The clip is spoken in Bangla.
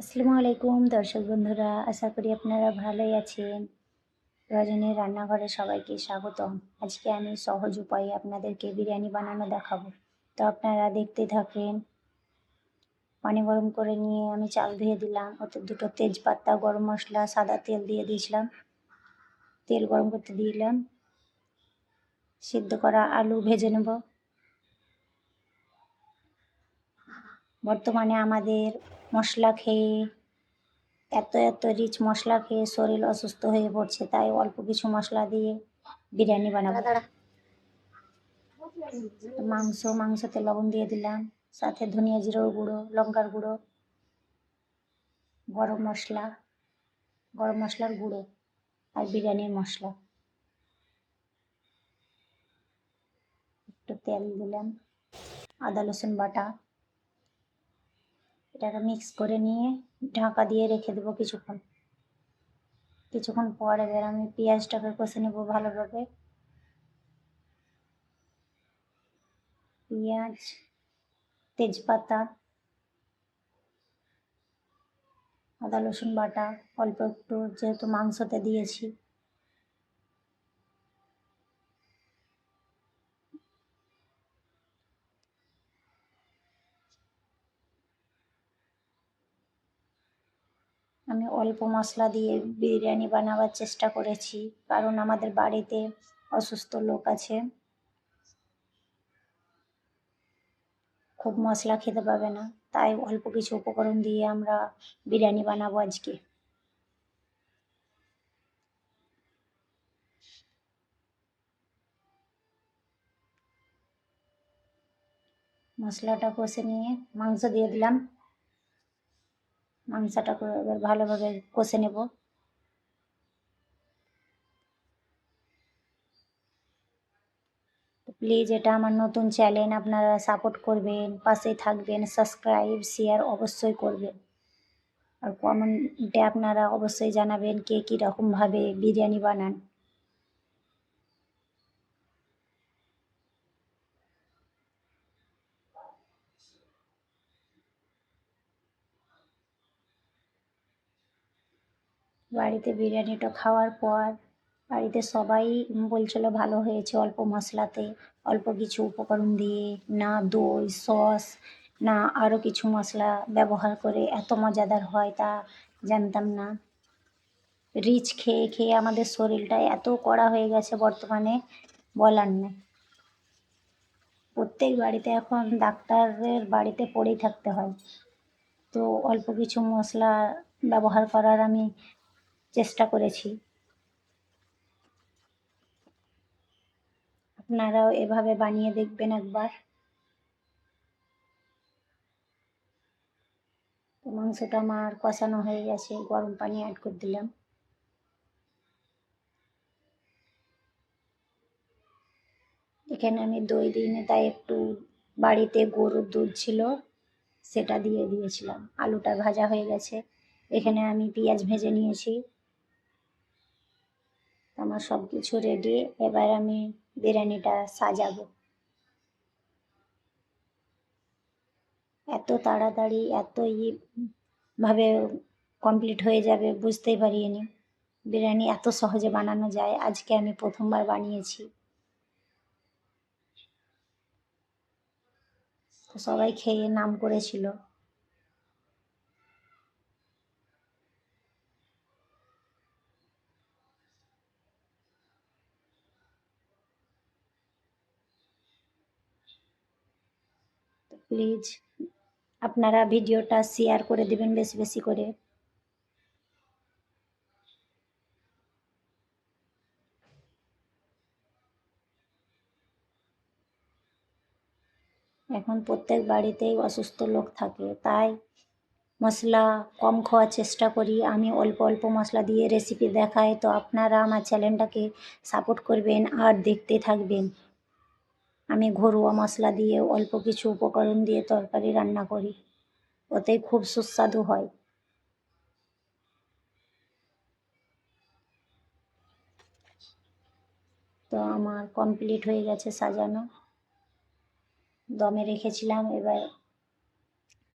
আসসালামু আলাইকুম দর্শক বন্ধুরা, আশা করি আপনারা ভালোই আছেন। রজনীর রান্নাঘরে সবাইকে স্বাগতম। আজকে আমি সহজ উপায়ে আপনাদেরকে বিরিয়ানি বানানো দেখাবো। তো আপনারা দেখতে থাকেন। পানি গরম করে নিয়ে আমি চাল ধুয়ে দিলাম, ওতে দুটো তেজপাতা, গরম মশলা, সাদা তেল দিয়ে দিয়েছিলাম। তেল গরম করতে দিলাম, সিদ্ধ করা আলু ভেজে নেব। বর্তমানে আমাদের মশলা খেয়ে এত রিচ মশলা খেয়ে শরীর অসুস্থ হয়ে পড়ছে, তাই অল্প কিছু মশলা দিয়ে বিরিয়ানি বানাবো। মাংসতে লবণ দিয়ে দিলাম, সাথে ধনিয়া জিরার গুঁড়ো, লঙ্কার গুঁড়ো, গরম মশলার গুঁড়ো আর বিরিয়ানির মশলা। একটু তেল দিলাম, আদা রসুন বাটা। এটাকে মিক্স করে নিয়ে ঢাকা দিয়ে রেখে দেবো কিছুক্ষণ পর এবার আমি পেঁয়াজটাকে কষে নেবো ভালোভাবে। পেঁয়াজ, তেজপাতা, আদা রসুন বাটা অল্প একটু, যেহেতু মাংসতে দিয়েছি। আমি অল্প মশলা দিয়ে বিরিয়ানি বানাবার চেষ্টা করেছি, কারণ আমাদের বাড়িতে অসুস্থ লোক আছে, খুব মশলা খেতে পারবে না, তাই অল্প কিছু উপকরণ দিয়ে আমরা বিরিয়ানি বানাবো আজকে। মশলাটা কষে নিয়ে মাংস দিয়ে দিলাম। মাংসটাকে এবার ভালোভাবে কষে নেব। প্লিজ, এটা আমার নতুন চ্যানেল, আপনারা সাপোর্ট করবেন, পাশে থাকবেন, সাবস্ক্রাইব শেয়ার অবশ্যই করবেন। আর কমেন্টে আপনারা অবশ্যই জানাবেন কে কীরকমভাবে বিরিয়ানি বানান। বাড়িতে বিরিয়ানিটা খাওয়ার পর বাড়িতে সবাই বলছিল ভালো হয়েছে অল্প মশলাতে, অল্প কিছু উপকরণ দিয়ে, না দই সস না আরও কিছু মশলা ব্যবহার করে এত মজাদার হয় তা জানতাম না। রিচ খেয়ে খেয়ে আমাদের শরীরটা এত কড়া হয়ে গেছে বর্তমানে, বলার নেই। প্রত্যেক বাড়িতে এখন ডাক্তারের বাড়িতে পড়েই থাকতে হয়, তো অল্প কিছু মশলা ব্যবহার করার আমি চেষ্টা করেছি। আপনারাও এভাবে বানিয়ে দেখবেন একবার। তো মাংসটা আমার কষানো হয়ে গেছে, গরম পানি অ্যাড করে দিলাম। এখানে আমি দই দিইনি, তাই একটু বাড়িতে গরুর দুধ ছিল সেটা দিয়ে দিয়েছিলাম। আলুটা ভাজা হয়ে গেছে, এখানে আমি পেঁয়াজ ভেজে নিয়েছি। আমার সব কিছু রেডি, এবার আমি বিরিয়ানিটা সাজাবো। এত তাড়াতাড়ি ভাবে কমপ্লিট হয়ে যাবে বুঝতেই পারিনি। বিরিয়ানি এত সহজে বানানো যায়, আজকে আমি প্রথমবার বানিয়েছি। তো সবাই খেয়ে নাম করেছিল। তো প্লিজ আপনারা ভিডিওটা শেয়ার করে দেবেন বেশি বেশি করে। এখন প্রত্যেক বাড়িতেই অসুস্থ লোক থাকে, তাই মশলা কম খাওয়ার চেষ্টা করি। আমি অল্প অল্প মশলা দিয়ে রেসিপি দেখাই, তো আপনারা আমার চ্যানেলটাকে সাপোর্ট করবেন আর দেখতে থাকবেন। আমি ঘরোয়া মশলা দিয়ে অল্প কিছু উপকরণ দিয়ে তরকারি রান্না করি, ওতে খুব সুস্বাদু হয়। তো আমার কমপ্লিট হয়ে গেছে সাজানো, দমে রেখেছিলাম, এবার